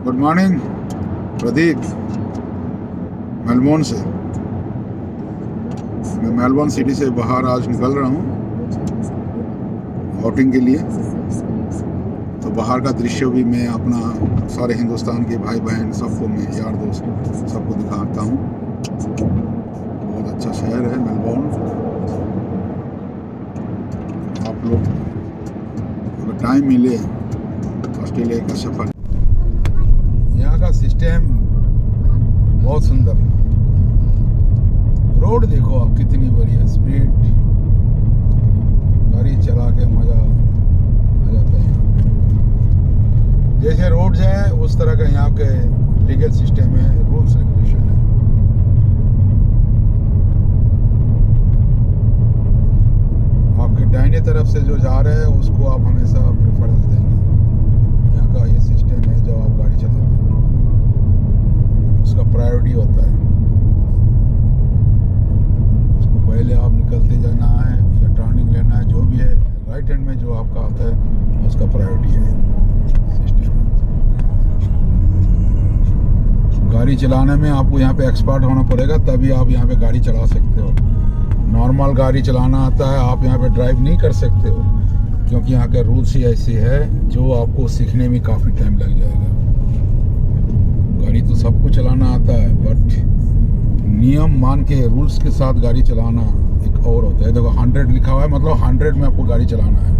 Good morning Pradeep, Melbourne से। मैं Melbourne city से बाहर आज निकल रहा हूँ आउटिंग के लिए। तो बाहर का दृश्य भी मैं अपना सारे हिंदुस्तान के भाई बहन सबको, मैं यार दोस्त सबको दिखाता हूँ। बहुत अच्छा शहर है मेलबोर्न। आप लोग अगर टाइम मिले ऑस्ट्रेलिया का सफ़र, यहाँ का सिस्टम बहुत सुंदर। रोड देखो आप कितनी बढ़िया, स्पीड गाड़ी चला के मज़ा आ जाता है। जैसे रोड है उस तरह का यहाँ के लीगल सिस्टम है, रूल्स रेगुलेशन है। आपके दाहिने तरफ से जो जा रहे हैं उसको आप हमेशा प्रेफरेंस देंगे। यहाँ का ये सिस्टम है, जब आप गाड़ी चलाते हैं उसका प्रायोरिटी होता है। उसको पहले आप निकलते जाना है या टर्निंग लेना है, जो भी है राइट हैंड में जो आपका आता है उसका प्रायोरिटी है सिस्टम। गाड़ी चलाने में आपको यहाँ पे एक्सपर्ट होना पड़ेगा, तभी आप यहाँ पे गाड़ी चला सकते हो। नॉर्मल गाड़ी चलाना आता है आप यहाँ पे ड्राइव नहीं कर सकते हो, क्योंकि यहाँ के रूल्स ही ऐसे है जो आपको सीखने में काफ़ी टाइम लग जाएगा। गाड़ी तो सबको चलाना आता है, बट नियम मान के रूल्स के साथ गाड़ी चलाना एक और होता है। देखो 100 लिखा हुआ है, मतलब 100 में आपको गाड़ी चलाना है,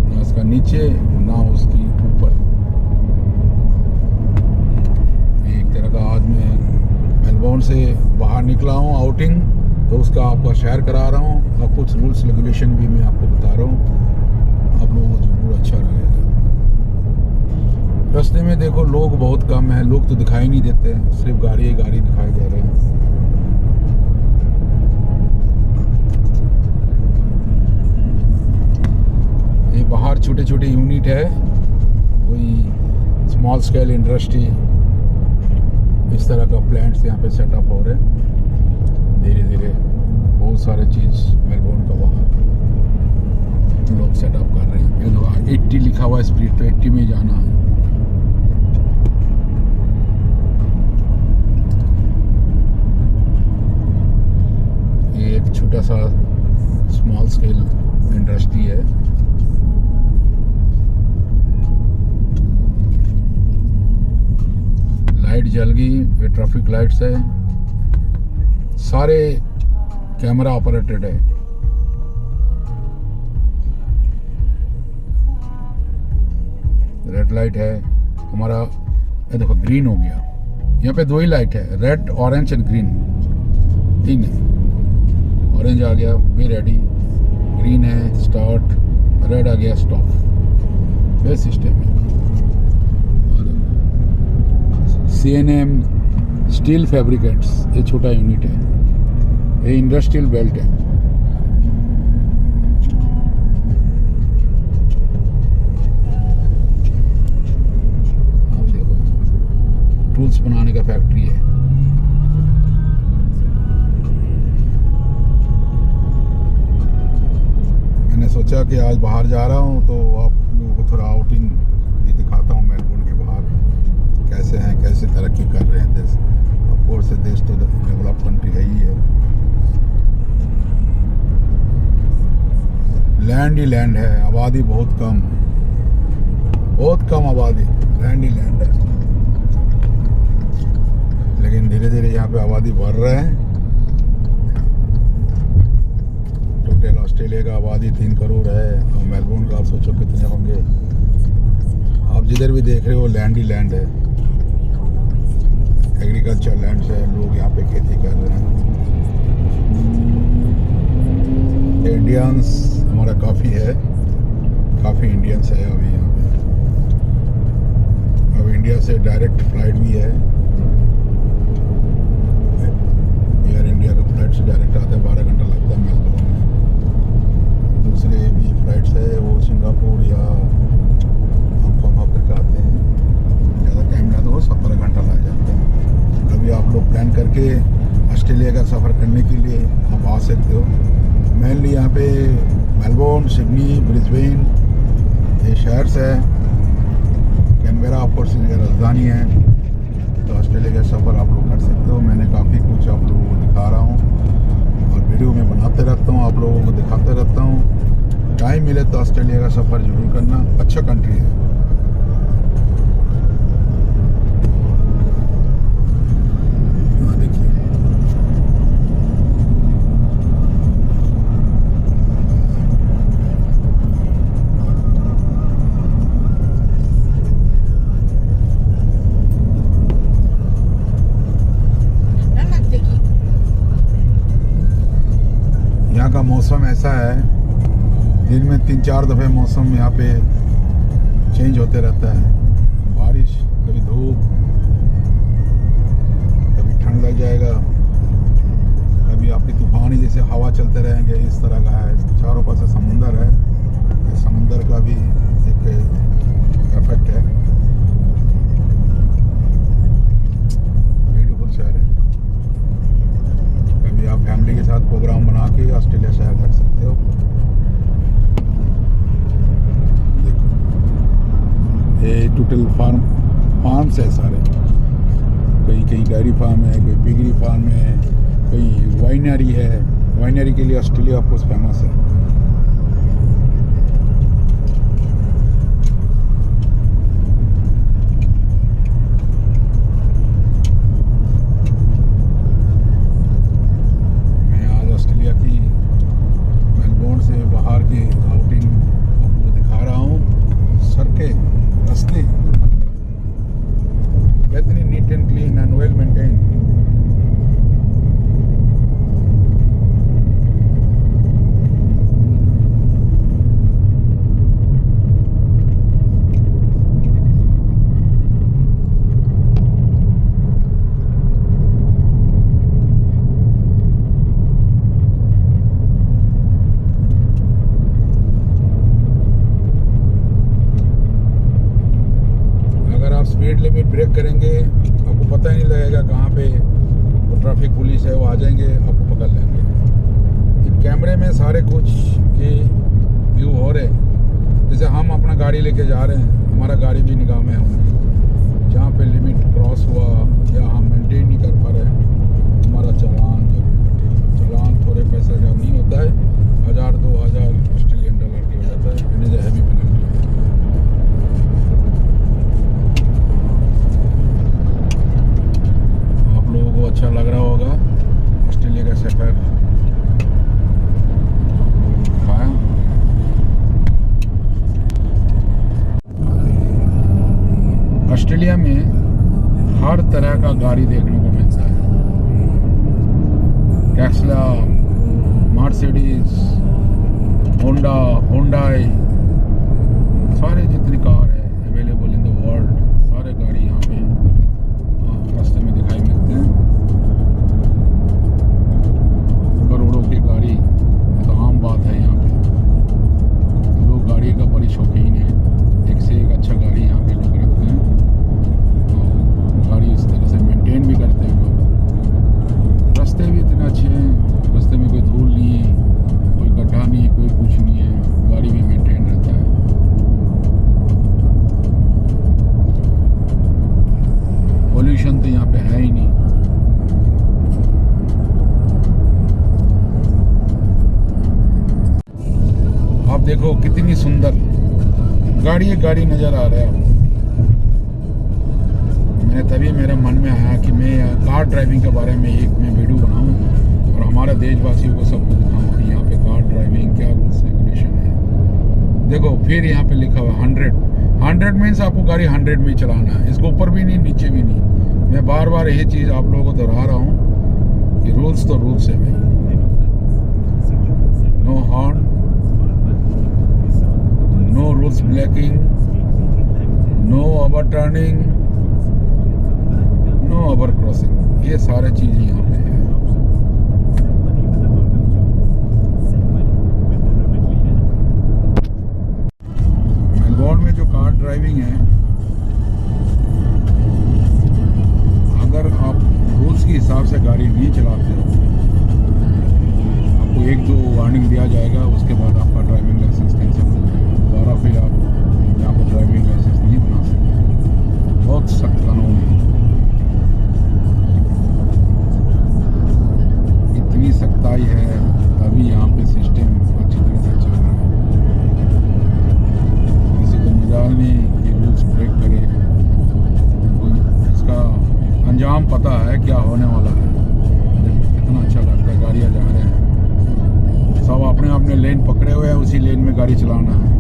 ना उसका नीचे ना उसकी ऊपर। एक तरह का आज मैं मेलबोर्न से बाहर निकला हूँ आउटिंग, तो उसका आपका शेयर करा रहा हूँ और कुछ रूल्स रेगुलेशन भी मैं आपको बता रहा हूँ। आप लोगों को जरूर अच्छा लगेगा। रास्ते में देखो लोग बहुत कम है, लोग तो दिखाई नहीं देते, सिर्फ गाड़ी ही गाड़ी दिखाई दे रहे हैं। ये बाहर छोटे छोटे यूनिट है, कोई स्मॉल स्केल इंडस्ट्री, इस तरह का प्लांट्स यहाँ पे सेटअप हो रहे हैं धीरे धीरे। बहुत सारे चीज़ मेलबोर्न का बाहर लोग सेटअप कर रहे हैं। ये देखो 80 लिखा हुआ है स्पीड, तो 80 में जाना है। ये एक छोटा सा स्मॉल स्केल इंडस्ट्री है। लाइट जल गई, ये ट्रैफिक लाइट्स है, सारे कैमरा ऑपरेटेड है। रेड लाइट है हमारा, ये देखो ग्रीन हो गया। यहाँ पे 2 ही लाइट है, रेड ऑरेंज एंड ग्रीन, 3 है। ऑरेंज आ गया बी रेडी, ग्रीन है स्टार्ट, रेड आ गया स्टॉप। ये सिस्टम है। CNM स्टील फैब्रिकेट्स, ये छोटा यूनिट है, ये इंडस्ट्रियल बेल्ट है। आप देखो टूल्स बनाने का फैक्ट्री है। मैंने सोचा कि आज बाहर जा रहा हूँ तो आप लोगों को थोड़ा आउटिंग भी दिखाता हूँ मेलबोर्न के बाहर कैसे हैं, कैसे तरक्की कर रहे हैं देश। ऑफकोर्स देश तो डेवलप कंट्री है ही है। लैंड ही लैंड है, आबादी बहुत कम आबादी, लैंड ही लैंड है। लेकिन धीरे धीरे यहाँ पे आबादी बढ़ रहा है। टोटल ऑस्ट्रेलिया का आबादी 3 करोड़ है, और मेलबोर्न का आप सोचो कितने होंगे। आप जिधर भी देख रहे हो लैंड ही लैंड है, एग्रीकल्चर लैंड है, लोग यहाँ पे खेती कर रहे हैं। इंडियंस हमारा काफ़ी है, काफ़ी इंडियंस है अभी यहाँ पे। अब इंडिया से डायरेक्ट फ्लाइट भी है, एयर इंडिया का फ्लाइट से डायरेक्ट आता है, 12 घंटा लगता है मेलबोर्न में। दूसरे भी फ्लाइट्स है, वो सिंगापुर या हांगकॉन्ग होकर के आते हैं, ज़्यादा टाइम लगता है, वो 17 घंटा लग जाता है। अभी आप लोग प्लान करके ऑस्ट्रेलिया का सफ़र करने के लिए आप आ सकते हो। मेनली यहाँ पे मेलबोर्न, सिडनी, ब्रिस्बेन ये शहर्स है। कैनबेरा ऑफ कोर्स इनकी राजधानी है, तो ऑस्ट्रेलिया का सफ़र आप लोग कर सकते हो। मैंने काफ़ी कुछ आप लोगों को दिखा रहा हूँ और वीडियो में बनाते रहता हूँ, आप लोगों को दिखाते रहता हूँ। टाइम मिले तो ऑस्ट्रेलिया का सफ़र जरूर करना, अच्छा कंट्री है। यहाँ का मौसम ऐसा है, दिन में 3-4 दफ़े मौसम यहाँ पे चेंज होते रहता है। बारिश, कभी धूप, कभी ठंड लग जाएगा, कभी आपकी तूफानी जैसे हवा चलते रहेंगे, इस तरह का है। चारों पास से समुंदर है, समुंदर का भी एक इफेक्ट है। ब्यूटीफुल शहर है। कभी आप फैमिली के साथ प्रोग्राम बना के ऑस्ट्रेलिया शहर कर सकते हो। देखो ये टोटल फार्म्स है सारे, कहीं डेयरी फार्म है, कोई पिगरी फार्म है, कहीं वाइनरी है। वाइनरी के लिए ऑस्ट्रेलिया ऑफ कोर्स फेमस है। स्पीड लिमिट ब्रेक करेंगे, आपको पता ही नहीं लगेगा कहाँ पे वो ट्रैफिक पुलिस है, वो आ जाएंगे, आपको पकड़ लेंगे। कैमरे में सारे कुछ ये व्यू हो रहे हैं। जैसे हम अपना गाड़ी लेके जा रहे हैं, हमारा गाड़ी भी निगाह में है उनकी। जहाँ पे लिमिट क्रॉस हुआ या हम मेंटेन नहीं कर पा रहे हैं, हमारा चालान थोड़े पैसे का नहीं होता है, 1000-2000 ऑस्ट्रेलियन डॉलर की हो जाता है। It is heavy penalty. लोगों को अच्छा लग रहा होगा ऑस्ट्रेलिया का सफर। ऑस्ट्रेलिया में हर तरह का गाड़ी देखने को मिलता है। टेस्ला, मर्सिडीज, होंडा, हुंडई, सारे जितनी कार है अवेलेबल इन द वर्ल्ड, सारे गाड़ी यहाँ पे रास्ते में दिखाई मिलते हैं। करोड़ों की गाड़ी तो आम बात है यहाँ पे। लोग गाड़ी का बड़ी शौकीन है, एक से एक अच्छा गाड़ी यहाँ पे लोग रखते हैं और गाड़ी इस तरह से मेंटेन भी करते हैं लोग। रास्ते भी इतने अच्छे हैं, रास्ते में कोई धूल नहीं है, कोई गड्ढा नहीं है, कोई कुछ नहीं है, गाड़ी भी मेंटेन रहता है। पोल्यूशन तो यहाँ पे है ही नहीं। आप देखो कितनी सुंदर गाड़ी नजर आ रहा है। मैंने तभी मेरे मन में आया कि मैं कार ड्राइविंग के बारे में एक मैं वीडियो बनाऊं और हमारे देशवासियों को सबको दिखाऊं कि यहाँ पे कार ड्राइविंग क्या रूल्स रेगुलेशन है। देखो फिर यहाँ पे लिखा हुआ 100 मीन्स आपको गाड़ी 100 में चलाना है, इसको ऊपर भी नहीं नीचे भी नहीं। मैं बार बार यही चीज़ आप लोगों को दोहरा रहा हूँ कि रूल्स तो रूल्स है भाई। No horn, no rules breaking, no over turning, no over crossing, ये सारे चीज़ें यहाँ पे है। मेलबोर्न में जो कार ड्राइविंग है, अगर आप रूल्स के हिसाब से गाड़ी नहीं चलाते हो, आपको 1-2 वार्निंग दिया जाएगा, उसके बाद आपका ड्राइविंग लाइसेंस कैंसिल हो जाएगा। दोबारा फिर आप यहाँ पर ड्राइविंग लाइसेंस नहीं बना सकते। एकदम पता है क्या होने वाला है। कितना अच्छा लगता है, गाड़ियाँ जा रहे हैं, सब अपने अपने लेन पकड़े हुए हैं, उसी लेन में गाड़ी चलाना है।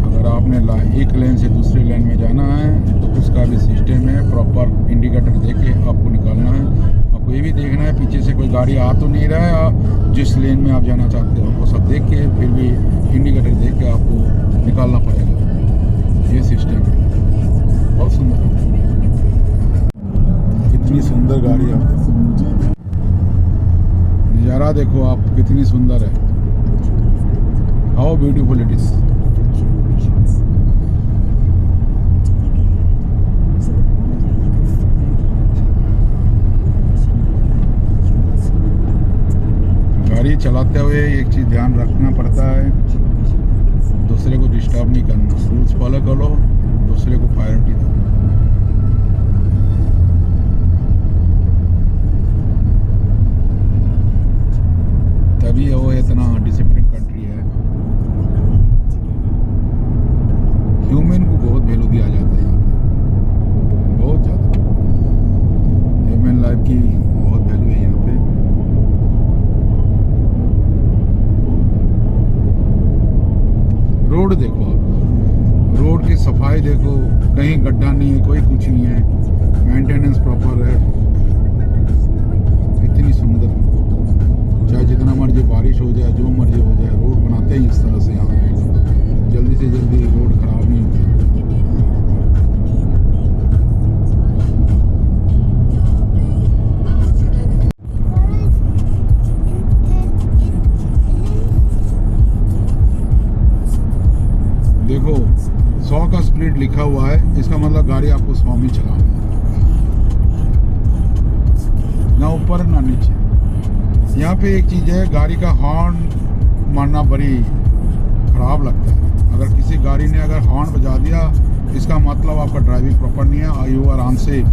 अगर आपने एक लेन से दूसरे लेन में जाना है तो उसका भी सिस्टम है, प्रॉपर इंडिकेटर दे के आपको निकालना है। आपको ये भी देखना है पीछे से कोई गाड़ी आ तो नहीं रहा है, जिस लेन में आप जाना चाहते हो वो सब देख के फिर भी इंडिकेटर देख के आपको निकालना पड़ेगा। ये सिस्टम है, बहुत सुंदर। कितनी सुंदर गाड़ी है, नज़ारा देखो आप, कितनी सुंदर है। How beautiful it is. गाड़ी चलाते हुए एक चीज़ ध्यान रखना पड़ता है, दूसरे को डिस्टर्ब नहीं करना। रूल्स फॉलो करो, दूसरे को प्रायोरिटी दो। तभी वो इतना डिसिप्लिन कंट्री है। ह्यूमन को बहुत वैल्यू दिया जाता है यहाँ पे, बहुत ज़्यादा। ह्यूमन लाइफ की बहुत वैल्यू है यहाँ पे। रोड देखो आप, रोड की सफाई देखो, कहीं गड्ढा नहीं है, कोई कुछ नहीं है, मेंटेनेंस प्रॉपर है। इतनी सुंदर, चाहे जितना मर्जी बारिश हो जाए, जो मर्जी हो जाए, रोड बनाते ही इस तरह से यहाँ पे, जल्दी से जल्दी रोड खराब नहीं होती। देखो 100 का स्पीड लिखा हुआ है, इसका मतलब गाड़ी आपको 100 में चलाना है, ना ऊपर ना नीचे। यहाँ पे एक चीज़ है, गाड़ी का हॉर्न मारना बड़ी खराब लगता है। अगर किसी गाड़ी ने अगर हॉर्न बजा दिया, इसका मतलब आपका ड्राइविंग प्रॉपर नहीं है, यू आर अनसेफ।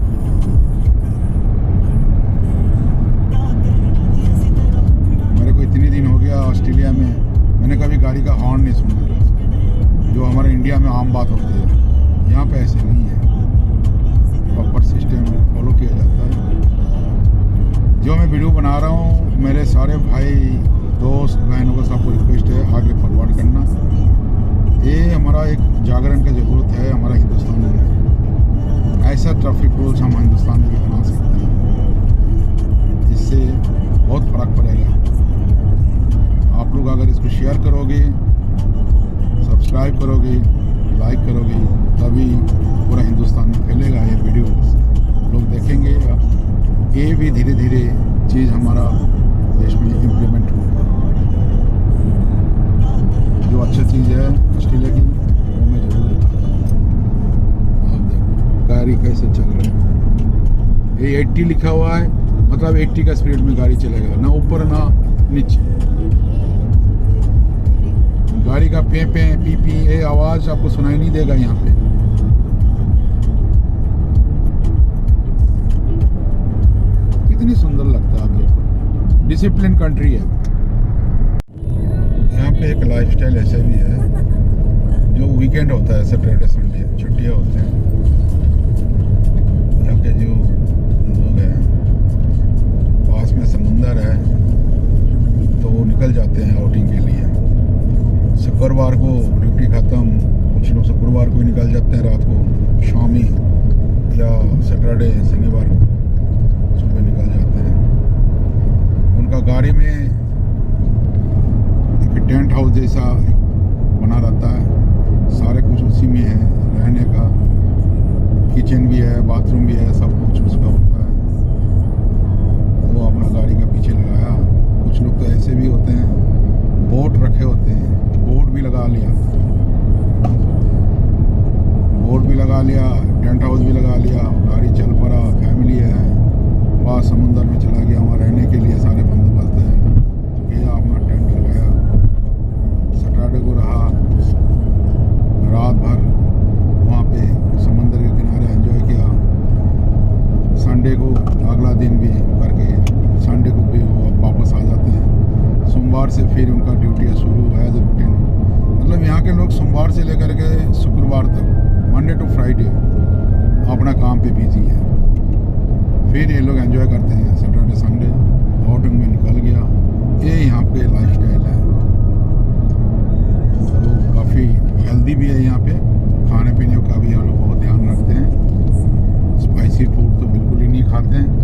मेरे को इतनी दिन हो गया ऑस्ट्रेलिया में, मैंने कभी गाड़ी का हॉर्न नहीं सुना, जो हमारे इंडिया में आम बात होती है। यहाँ पे ऐसे नहीं है, प्रॉपर सिस्टम फॉलो किया जाता है। जो मैं वीडियो बना रहा हूँ, मेरे सारे भाई दोस्त बहनों को सबको रिक्वेस्ट है आगे फॉरवर्ड करना। ये हमारा एक जागरण की ज़रूरत है हमारा हिंदुस्तान में। ऐसा ट्रैफिक रूल्स हम हिंदुस्तान में भी बना सकते हैं, जिससे बहुत फ़र्क पड़ेगा। आप लोग अगर इसको शेयर करोगे, सब्सक्राइब करोगे, लाइक करोगे, तभी पूरा हिंदुस्तान में फैलेगा ये वीडियो, लोग देखेंगे। ये भी धीरे धीरे चीज़ हमारा देश में इम्प्लीमेंट होगा। जो अच्छा चीज़ है ऑस्ट्रेलिया की, वो मैं जरूर बताऊँगा। आप देखो गाड़ी कैसे चल रही है, ये 80 लिखा हुआ है, मतलब 80 का स्पीड में गाड़ी चलेगा, ना ऊपर ना नीचे। गाड़ी का पे पी पी ये आवाज़ आपको सुनाई नहीं देगा यहाँ पे। कितनी सुंदर लगता है, आप देखो, डिसिप्लिन कंट्री है। यहाँ पे एक लाइफस्टाइल ऐसा भी है, जो वीकेंड होता है, सैटरडे संडे छुट्टियाँ होते हैं, यहाँ के जो लोग हैं, पास में समुंदर है तो वो निकल जाते हैं आउटिंग के लिए। शुक्रवार को ड्यूटी ख़त्म, कुछ लोग शुक्रवार को ही निकल जाते हैं, रात को शामी, या सैटरडे शनिवार को सुबह निकल जाते हैं। उनका गाड़ी में एक टेंट हाउस जैसा बना रहता है, सारे कुछ उसी में है, रहने का किचन भी है, बाथरूम भी है, सब कुछ उसका होता है। वो अपना गाड़ी का पीछे लगाया। कुछ लोग तो ऐसे भी होते हैं, बोट रखे होते हैं, बोट भी लगा लिया, टेंट हाउस भी लगा लिया, गाड़ी चल पड़ा, फैमिली है, वहाँ समुंदर में चला गया, वहाँ रहने के लिए सारे बंदोबस्त है। ये अपना टेंट लगाया, सैटरडे को रहा, रात भर वहाँ पे समंदर के किनारे एंजॉय किया। संडे को अगला दिन भी करके, संडे को भी वो वापस आ जाते हैं। सोमवार से फिर उनका ड्यूटी शुरू है एज रूटीन। मतलब यहाँ के लोग सोमवार से लेकर के शुक्रवार तक, मंडे टू फ्राइडे, अपना काम पे बिजी है। फिर ये लोग एंजॉय करते हैं सैटरडे संडे, आउटिंग में निकल गया। ये यहाँ पे लाइफस्टाइल है। तो काफ़ी हेल्दी भी है यहाँ पे, खाने पीने का भी ये लोग बहुत ध्यान रखते हैं। स्पाइसी फूड तो बिल्कुल ही नहीं खाते हैं।